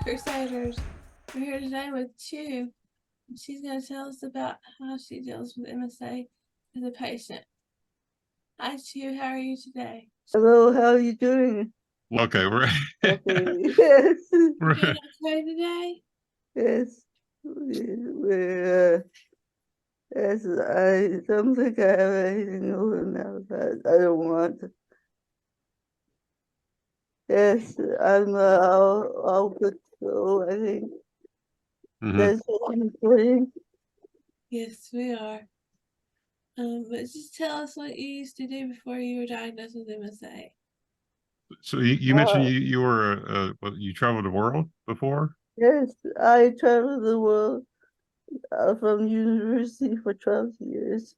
Crusaders. We're here today with Chu. She's going to tell us about how she deals with MSA as a patient. Hi, Chu. How are you today? Hello, how are you doing? Okay, we're Okay, yes, You doing okay today? yes, yes, I don't think I have anything over now that I don't want. Yes, I'll good to go, I think. Mhm. That's what I'm doing. Yes, we are. But just tell us what you used to do before you were diagnosed with MSA. So you mentioned Uh, you were you traveled the world before? yes, I traveled the world from university for 12 years.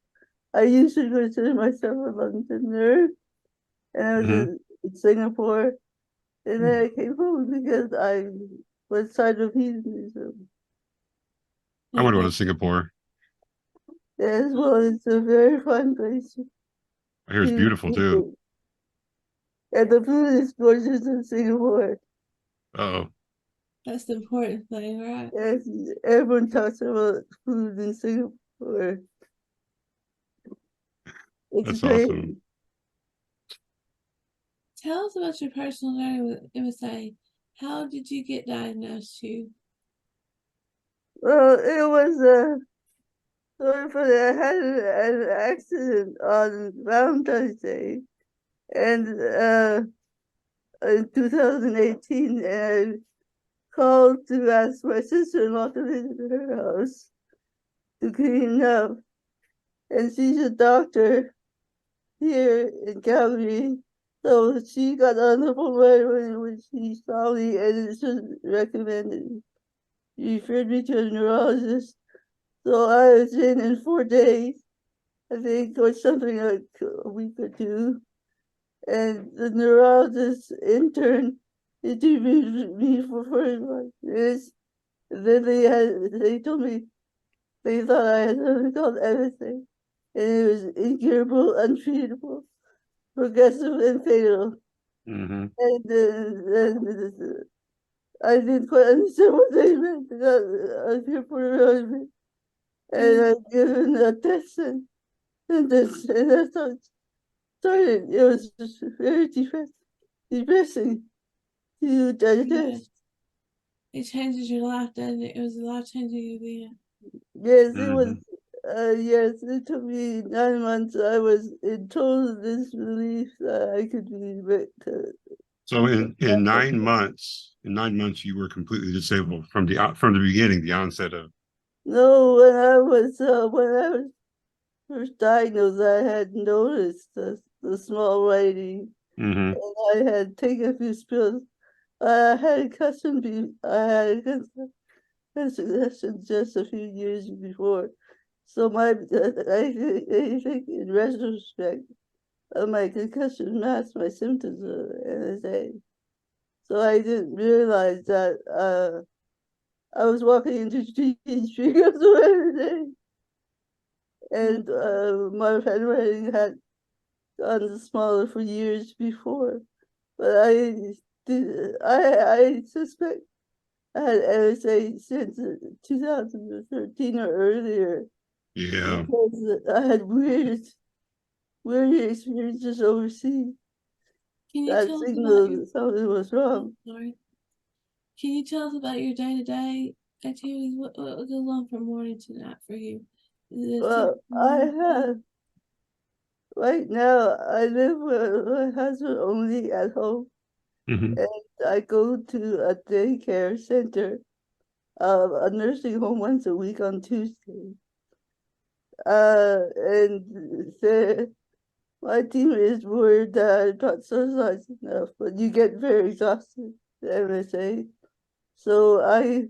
I used to consider myself a Londoner, and I was Hmm. in Singapore. And then I came home because I was tired of heathenism. I want to go Okay. to Singapore. Yes, well, it's a very fun place I hear it's to beautiful too. visit. And the food is gorgeous in Singapore. Oh, That's the important thing, right? Yes, everyone talks about food in Singapore. It's that's great. awesome. Tell us about your personal journey with MSA. How did you get diagnosed, Chu? Well, it was sort of funny. I had an accident on Valentine's Day, and in 2018, and I called to ask my sister-in-law to visit her house to clean up. And she's a doctor here in Calgary. So she got on the phone right away when she saw me and it just recommended. She referred me to a neurologist. So I was in 4 days, I think, or something like a week or two. And the neurologist intern interviewed me for 45 minutes. And then they told me they thought I had something called MSA. And it was incurable, untreatable, progressive, and fatal. Hmm. And I didn't quite understand what they meant. I was here for a really and Mm, I given a test and that's how it started. It was just very depressing to yeah. digest. It changes your life, doesn't it? It was a life changing event. Yes, it was. Hmm. Yes, it took me 9 months. I was in total disbelief that I could be So in 9 months, you were completely disabled from the beginning, the onset of. No, when I was first diagnosed, I had noticed the small writing, Hmm. and I had taken a few pills. I had a I had a concussion just a few years before. So I think in retrospect, my concussion masked my symptoms of NSA. So I didn't realize that I was walking into trees because of NSA. Mm, And my handwriting had gotten smaller for years before. But I suspect I had MSA since 2013 or earlier Yeah. because I had weird experiences overseas Can you that tell us about your signaled something was oh, wrong. sorry. Can you tell us about your day to day activities? What goes on from morning to night for you? Is it a Well, typical morning day? right now, I live with my husband only at home, Hmm. and I go to a daycare center, a nursing home once a week on Tuesday. And my team is worried that I'm not socialized enough, but you get very exhausted, the MSA. So I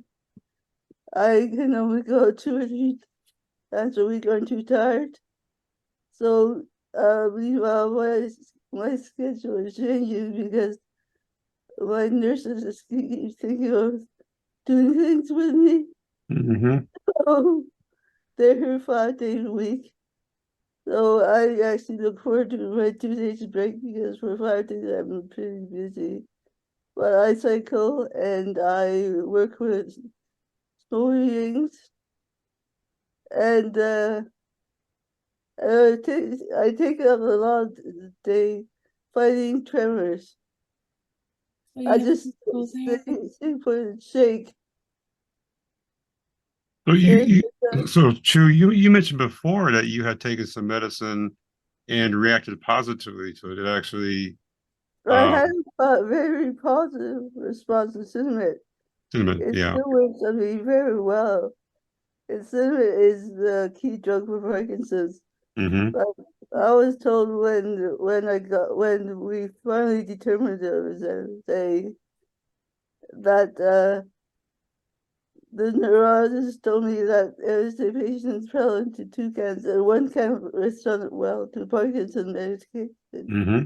can only go 2 or 3 times a week. I'm too tired. So meanwhile, my schedule is changing because my nurses is keep thinking of doing things with me. Hmm. So they're here 5 days a week. So I actually look forward to my 2 days break because for 5 days I'm pretty busy. but I cycle and I work with Chui-Lings, and I take up a lot of the day fighting tremors. So I you have just physical therapy. sleep and shake. So And, so Chu, you mentioned before that you had taken some medicine and reacted positively to it. It actually, I um, had a very positive response to cinnamon. cinnamon, It yeah. still works on me very well. And cinnamon is the key drug for Parkinson's. Mm-hmm. But I was told when we finally determined it was MSA that the neurologist told me that MSA patients fell into two camps, and one camp responded well to Parkinson medication. Mm-hmm.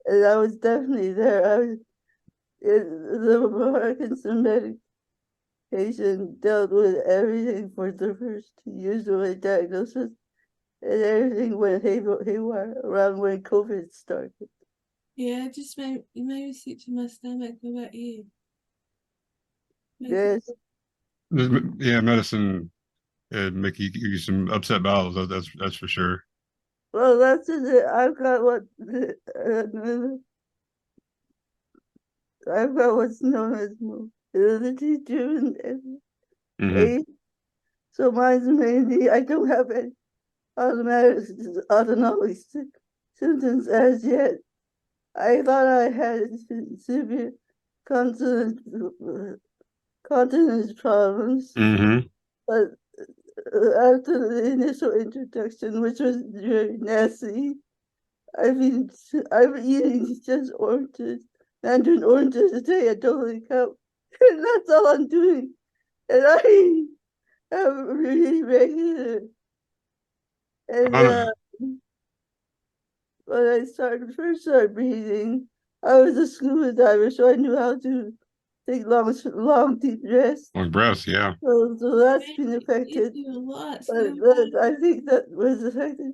And I was definitely there. The Parkinson medication dealt with everything for the first 2 years of my diagnosis, and everything went haywire around when COVID started. Yeah, it just made me sick to my stomach. What about you? Yes. Yeah, medicine make you some upset bowels. That's for sure. Well, that's it. I've got what's known as mobility-driven Mm-hmm. AIDS. So mine's mainly, I don't have any automatic autonomic symptoms as yet. I thought I had severe continence, continence problems, Mm-hmm. but after the initial introduction, which was very nasty, I've been I'm eating just oranges, mandarin oranges a day, a totally cup, and that's all I'm doing. And I am really regular. And On when I first started breathing, I was a scuba diver, so I knew how to take long deep breaths. on breath, yeah. So that's Man, been you affected. do a lot. But I think that was affected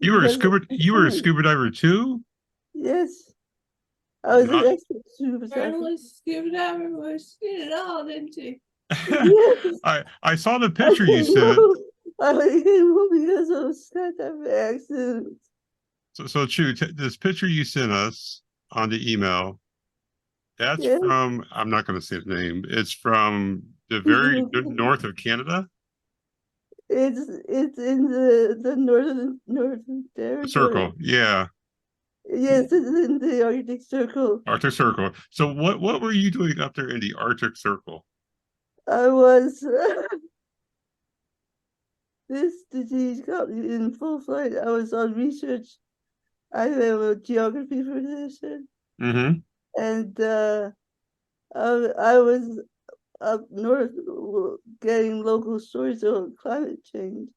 because of You were a scuba diver too? yes, I was an Not expert scuba diver. journalist, scuba diver, was did it all, didn't you? Yes, I saw the I picture you came sent. home. I came home because of a skydiving accident. So Chu, this picture you sent us on the email, that's Yeah, from, I'm not going to say the name. It's from the very north of Canada. it's in the northern The territory. circle, yeah, Yes, it's in the Arctic Circle. Arctic Circle. So what were you doing up there in the Arctic Circle? I was this disease got me in full flight. I was on research. I have a geography position, Mm-hmm. and I was up north getting local stories on climate change.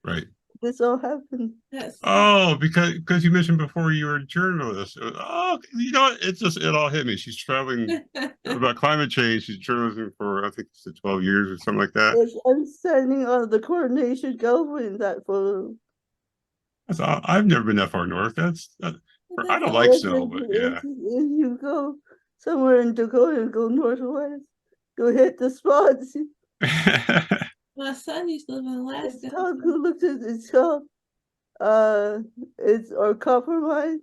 Right. This all happened. That's Oh, because you mentioned before you were a journalist. Oh, you know what? It all hit me. She's traveling about climate change. She's journalism for I think it's 12 years or something like that. Yes, I'm standing on the coordination Gulf in that photo. I've never been that far north. I that's don't like Yes, snow, but yeah. if you go somewhere in Dakota and go northwest, you'll hit the spots. my son used to live in It's Alaska. called, who looked at it's called, it's or copper mine.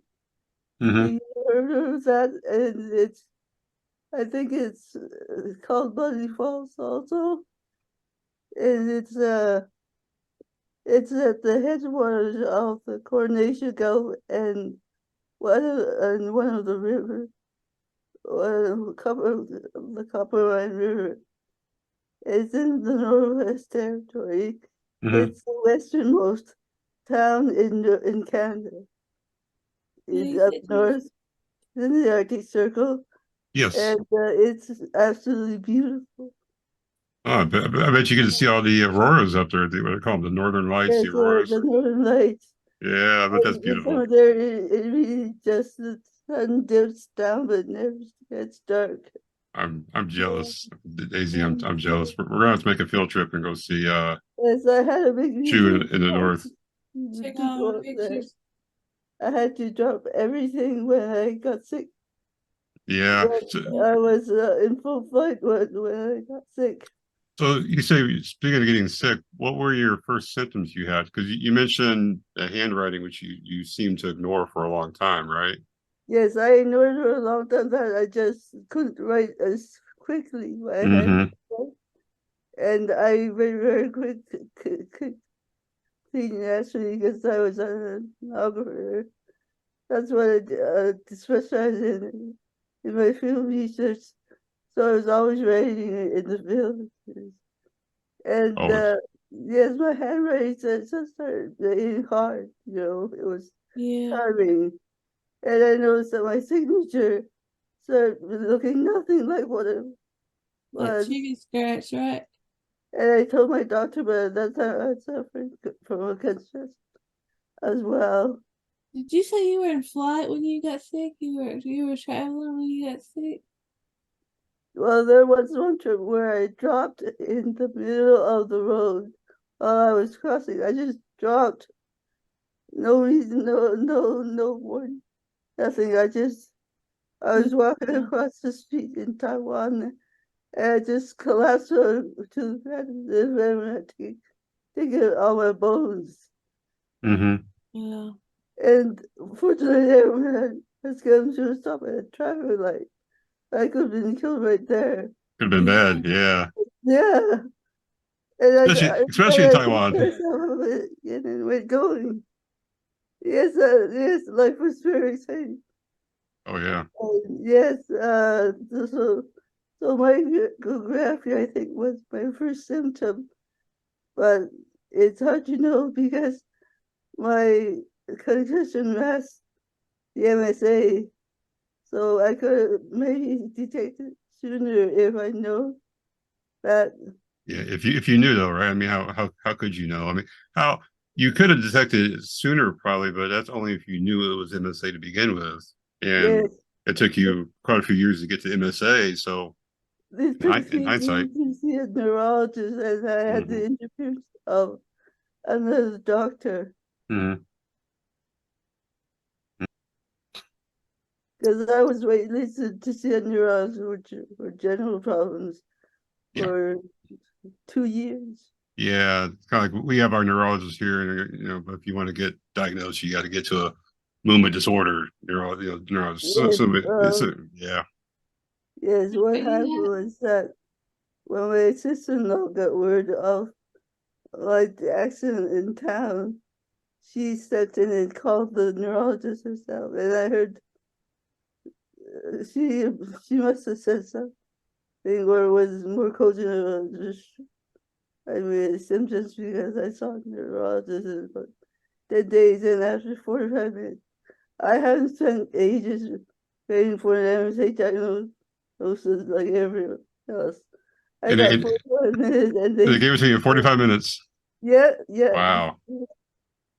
Hmm. You heard of that? And I think it's called Bloody Falls also. And it's at the headwaters of the Coronation Gulf and one of the rivers, the Copper Mine River. It's in the Northwest Territory. Hmm. It's the westernmost town in Canada. And It's he up said, north in the Arctic Circle, Yes. and it's absolutely beautiful. Oh, I bet you get to see all the auroras up there. What they call them, the northern lights, the Yes, auroras. the Northern Lights. Yeah, I bet that's And some beautiful. of there, it really just the sun dips down, but never gets dark. I'm Yeah. jealous. Daisy, yeah, I'm jealous. We're gonna have to make a field trip and go see Yes, I had a big Chew reason in the north. check to all go the up there. pictures. I had to drop everything when I got sick. Yeah. But So, I was in full flight when I got sick. so you say, speaking of getting sick, what were your first symptoms you had? Because you mentioned the handwriting, which you seemed to ignore for a long time, right? Yes, I ignored her a long time that I just couldn't write as quickly. My hand Mm-hmm. was and I very quick clean actually because I was an algorithm. That's what I specialized in my field research. So I was always writing in the field. And Always. yes, my handwriting just started getting hard. It was Yeah. tiring. And I noticed that my signature started looking nothing like what it Like was. chicken scratch, right? And I told my doctor, but at that time I suffered from a concussion as well. Did you say you were in flight when you got sick? You were traveling when you got sick? Well, there was one trip where I dropped in the middle of the road while I was crossing. I just dropped. No reason, no warning, nothing. I was walking Yeah. across the street in Taiwan and I just collapsed to the ground. The veteran had taken all my bones. Mm-hmm. Yeah. And fortunately, everyone has come to a stop at a traffic light. I could have been killed right there. Could have been Yeah. bad. Yeah. Yeah. And Especially in I took Taiwan. myself of it and went going. Yes, life was very exciting. Oh yeah. Yes, so my geography, I think, was my first symptom, but it's hard to know because my concussion masked the MSA, so I could maybe detect it sooner if I know that. Yeah. If you knew though, right? I mean, how could you know? I mean, how you could have detected it sooner probably, but that's only if you knew it was MSA to begin with. And Yes, it took you quite a few years to get to MSA. So it in, took in me hindsight. to see a neurologist, and I had Mm-hmm. the interference of another doctor Mm-hmm. because I was waitlisted to see a neurologist for general problems Yeah. for 2 years. Yeah. It's kind of like we have our neurologist here, and but if you want to get diagnosed, you got to get to a movement disorder neurologist. Yes, Yeah. yes. What happened Yeah. was that when my sister-in-law got word of like the accident in town, she stepped in and called the neurologist herself, and I heard she must have said something or was more cogent about just I mean symptoms because I saw a neurologist in about 10 days and after 45 minutes. I haven't spent ages waiting for an MSA diagnosis like everyone else. I And got 45 minutes and they gave it to you in 45 minutes. yeah. Wow.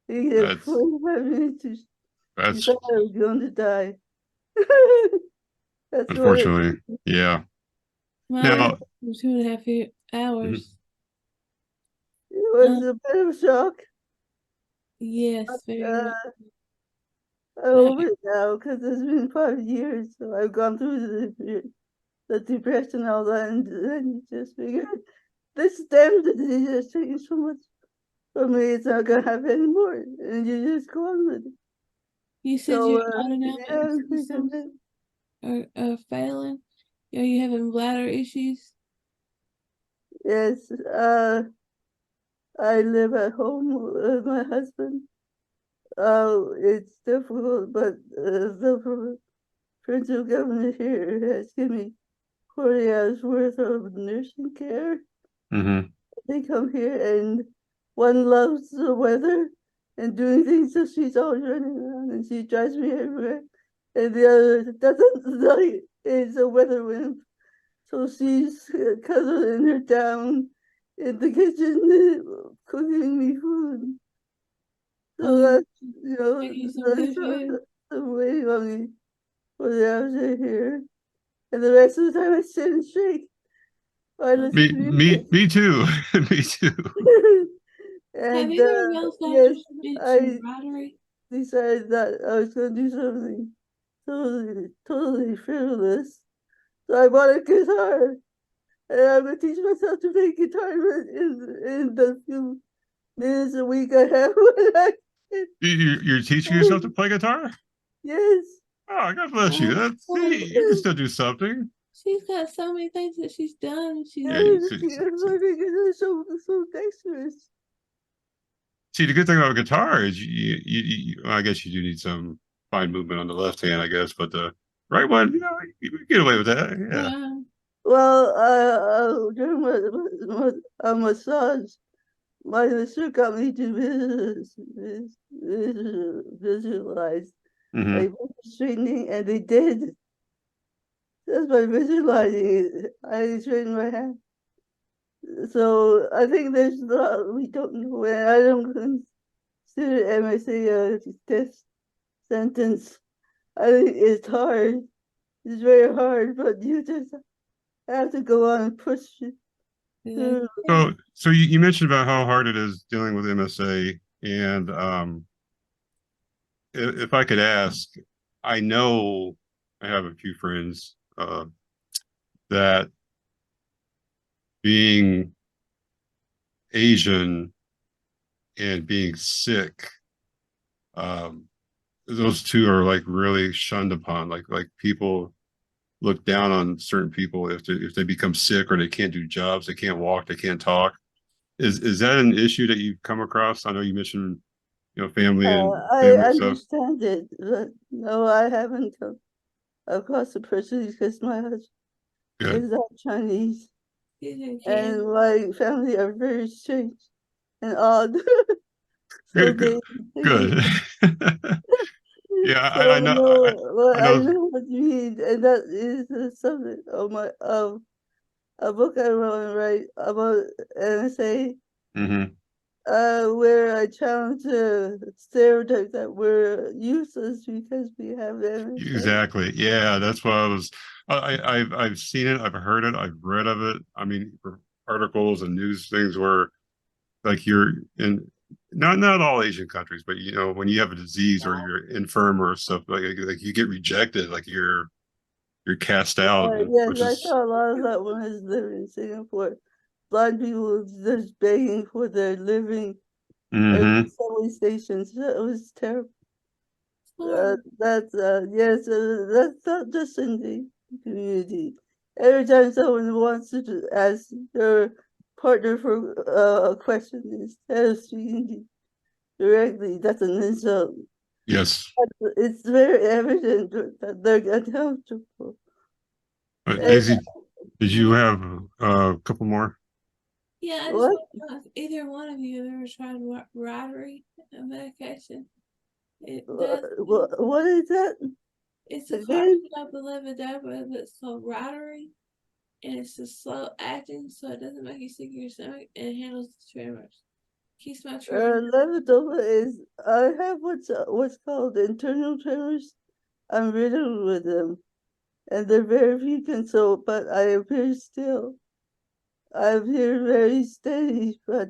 They get That's 45 minutes to that's decide I was going to die. That's what it unfortunately. Yeah. Mine Now, was 2.5 mhm. hours. was a bit of a shock. Yes, very much. Uh, I'm over it now because it's been 5 years. So I've gone through the depression and all that, and then you just figure this damn disease has taken so much from me, it's not gonna happen anymore. And you just go on with it. You said So your autonomic yeah, systems are failing. Are you having bladder issues? yes, I live at home with my husband. It's difficult, but the provincial government here has given me 40 hours worth of nursing care. Hmm. They come here and one loves the weather and doing things, so she's always running around and she drives me everywhere. And the other doesn't like is a weather wimp. So she's cuddled in her down in the kitchen cooking me food. Oh, So you're that's, making some that's good food. the way on me for the hours are here. And the rest of the time I sit and shake. I listen Me, to me, music. me too. Me too. Have And either of y'all yes, doctors mentioned I Rotary? decided that I was going to do something totally frivolous. So I bought a guitar, and I'm gonna teach myself to play guitar in the few minutes a week I have when I can. You're teaching yourself to play guitar? Yes. Oh, God bless you. That's see, you can still do something. She's got so many things that she's done. She's Yeah, Yes, because my fingers are so dexterous. see, the good thing about guitar is well, I guess you do need some fine movement on the left hand, I guess, but the right one, you can get away with that. Yeah. Well, during my massage, my sister got me to visualize Hmm. like straightening, and they did. Just by visualizing it, I straightened my hand. So I think there's a lot we don't know, and I don't consider MSA a test sentence. I think it's hard. It's very hard, but you just have to go on and push it through. So you mentioned about how hard it is dealing with MSA, and if I could ask, I know I have a few friends that being Asian and being sick, um, those two are like really shunned upon. Like people look down on certain people if they become sick or they can't do jobs, they can't walk, they can't talk. Is that an issue that you've come across? I know you mentioned family and I family stuff. understand it, but no, I haven't come across a person because my husband Good, is not Chinese, in and Canada. my family are very strange and odd. So good, they, good. Good. Yeah, so no, well, I I know. know what you mean, and that is the subject of a book I wrote and write about NSA, Hmm. where I challenge the stereotype that we're useless because we have NSA. Exactly. Yeah, that's what I was. I've seen it. I've heard it. I've read of it. I mean, articles and news things where like you're in not all Asian countries, but when you have a disease or you're infirm or stuff like you get rejected, like you're cast out, Yes, which I is saw a lot of that when I was living in Singapore. Blind people just begging for their living at hmm subway stations. That was terrible. Horrible. Yes, that's not just in the community. Every time someone wants to ask their partner for a question instead of speaking directly, that's an insult. yes. It's very evident that they're uncomfortable. And Daisy, did you have a couple more? Yeah, I just what? want to know if either one of you have ever tried Rotary medication. It does. What is that It's a again? carbidopa levodopa that's called Rotary, and it's a slow acting, so it doesn't make you sick in your stomach, and it handles the tremors. Keeps my tremors. Levodopa is I have what's called internal tremors. I'm riddled with them, and they're very frequent. So, but I appear still. I appear very steady, but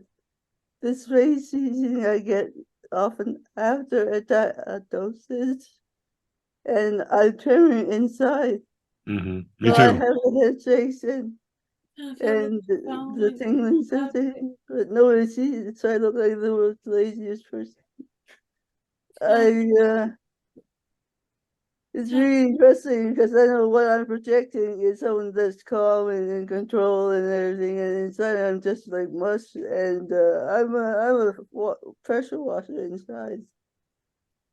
this race season I get often after a dosage, and I'm trembling inside. Me So I too. have a head shakes I feel like and phone the and tingling stuff. sensation, but nobody sees it, so I look like the world's laziest person. I, I It's I, really interesting because I know what I'm projecting is someone that's calm and in control and everything, and inside I'm just like mush, and I'm a pressure washer inside.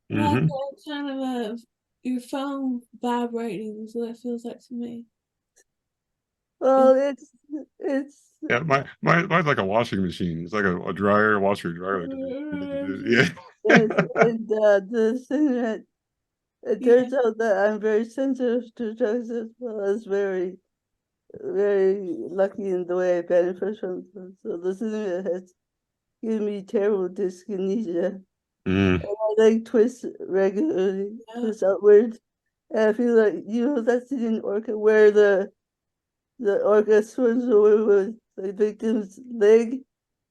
like Hmm. a kind of a your phone vibrating is what it feels like to me. Well, it's Yeah, mine's like a washing machine. It's like a dryer, washer, dryer. Yeah. yes, and the thing that it Yeah, turns out that I'm very sensitive to drugs as well as very lucky in the way I benefit from them. So the thing that has given me terrible dyskinesia. Mm, I like twist regularly, yeah, twist outward. And I feel like, that scene in Orca where the orca swims away with the victim's leg.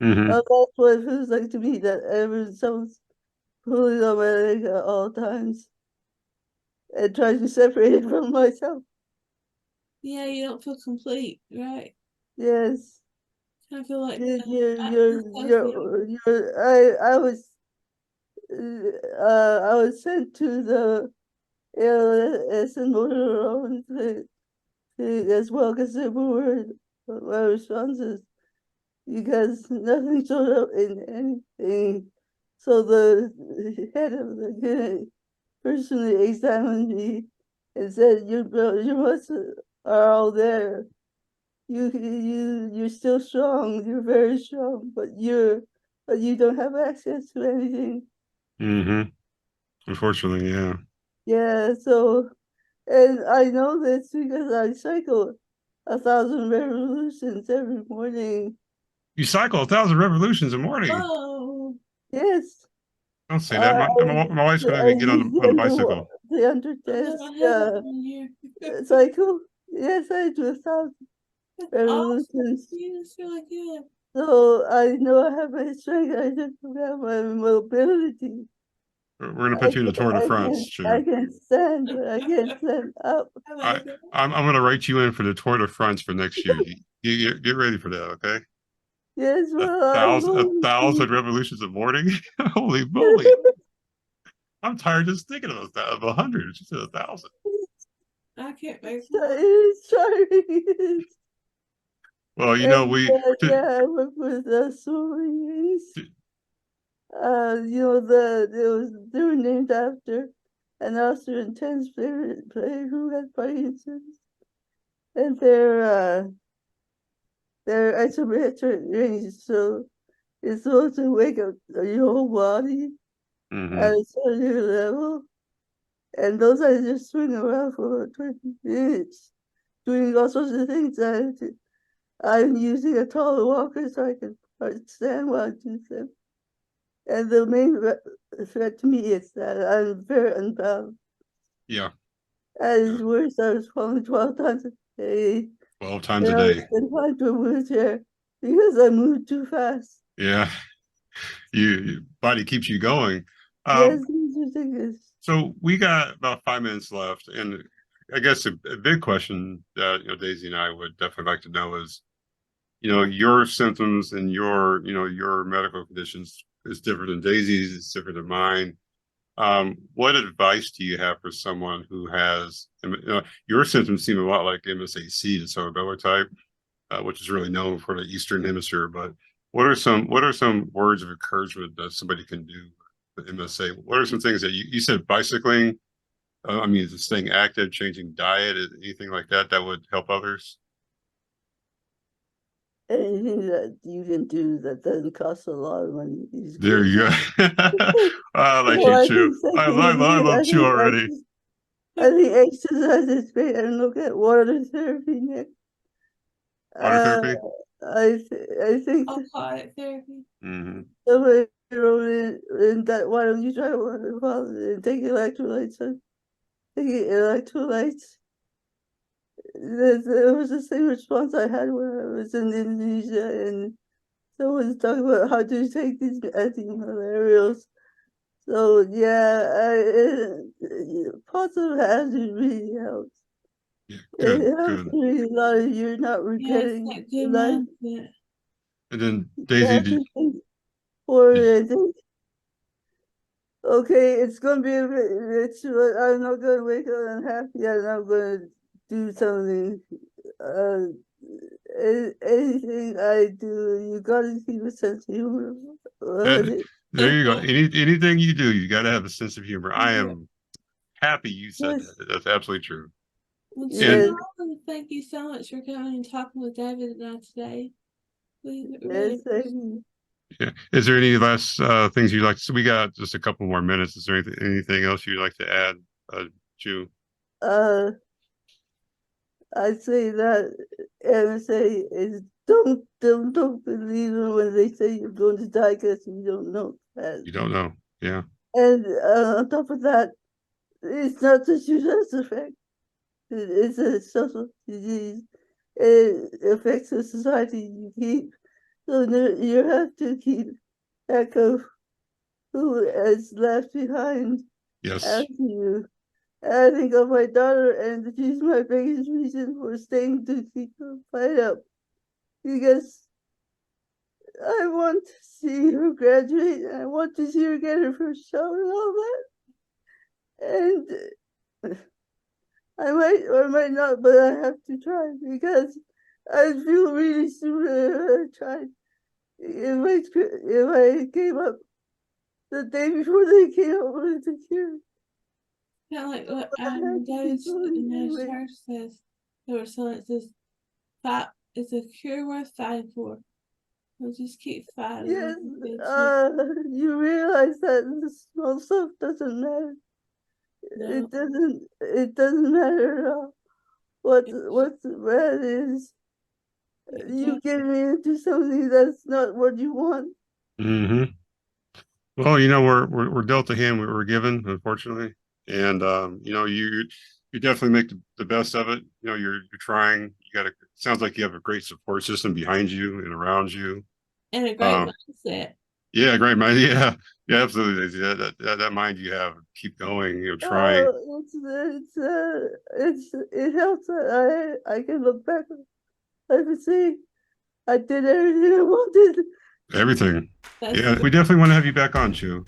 hmm. That's what it feels like to me, that ever someone's pulling on my leg at all times. and try to separate it from myself. Yeah, you don't feel complete, right? Yes. I feel like I was sent to the ALS and motor neurone thing as well, because they were my responses, because nothing showed up in anything. So the head of the clinic personally examined me and said, your muscles are all there. You're still strong. You're very strong, but you don't have access to anything. Mm-hmm. Unfortunately, yeah. Yeah. So, and I know this because I cycle 1,000 revolutions every morning. You cycle 1,000 revolutions a morning. whoa. Yes. Don't say that. Uh, My wife's I gonna get use on the bicycle. the I never underdesk had that one here. cycle. Yes, I do 1,000 That's awesome. revolutions. You just really good. So I know I have my strength. I just don't have my mobility. We're gonna put you in the Tour de France, I Chu. can stand, but I can't stand up. I I, like it. I'm gonna write you in for the Tour de France for next year. Get ready for that, okay? Yes, A well, I'm thousand, a going thousand to. revolutions a morning. Holy moly! I'm tired just thinking of 100. She said 1,000. I can't make It's trying. Well, you know, And yeah, I work with swimming. They were named after an Austrian tennis player who had Parkinson's, and they're isometric range, so it's supposed to wake up your whole body mm-hmm. at a cellular level, and those I just swing around for 20 minutes, doing all sorts of things. I'm using a taller walker so I can stand while I do them. And the main threat to me is that I'm very unbalanced. Yeah. At Yeah. its worst, I was falling 12 times a day. 12 times And a I was day. confined to a wheelchair because I moved too fast. Yeah. Your body keeps you going. Yes, it's ridiculous. So we got about 5 minutes left, and I guess a big question that Daisy and I would definitely like to know is, your symptoms and your medical conditions is different than Daisy's, it's different than mine. What advice do you have for someone who has, your symptoms seem a lot like MSAC, the cerebellar type, which is really known for the Eastern Hemisphere. But what are some words of encouragement that somebody can do with MSA? What are some things that you said bicycling? I mean, is it staying active, changing diet, anything like that that would help others? Anything that you can do that doesn't cost a lot of money is There good. you go. I like So you, I Chew. think I secondly, love Chew already. I think exercise is great. And look at water therapy next. Water Uh, therapy. I think aquatic therapy. Mm-hmm. somebody wrote in that, why don't you try water and take electrolytes? Taking electrolytes. It was the same response I had when I was in Indonesia, and someone was talking about how to take these antimalarials. So yeah, positive attitude really helps. Yeah, It helps good. really a lot if you're not Yeah, it's regretting that good life. mindset. And then You Daisy, have to think forward and think, okay, it's gonna be a bit rich, but I'm not gonna wake up unhappy and I'm gonna do something. Uh, Anything I do, you gotta keep a sense of humor. there you go. Anything you do, you got to have a sense of humor. I Yeah. am happy you said Yes, that. That's absolutely true. Well, And yes, Cheryl, thank you so much for coming and talking with David and I today. We really yes, thank you. yeah, is there any last things you'd like to? So we got just a couple more minutes. Is there anything else you'd like to add, Jew? Uh, I say that MSA is don't believe them when they say you're going to die because you don't know that. You don't know. Yeah. And on top of that, it's not just you that's affected. It's a social disease. It affects the society you keep. So you have to keep track of who is left behind Yes. after you. I think of my daughter, and she's my biggest reason for staying to keep the fight up. Because I want to see her graduate, and I want to see her get her first job and all that. And I might or might not, but I have to try because I feel really stupid if I tried. If I came up the day before they came up with the cure. Kind of like what I have to David keep going in the anyway. church says. There was someone that says, "Fight is a cure worth fighting for." We'll just keep fighting. Yes, We'll you realize that the small stuff doesn't matter. no, It doesn't matter at all. What's bad is you getting into something that's not what you want. Mm-hmm. Well, you know, we're dealt a hand we were given, unfortunately, and you know, you definitely make the best of it. You know, you're trying. You got a sounds like you have a great support system behind you and around you. and a great Um, mindset. yeah, great mind. Yeah, yeah, absolutely. Yeah, that mind you have, keep going. You know, trying It helps that I can look back. I can see I did everything I wanted. everything. That's Yeah, we definitely want to have you back on, Chu.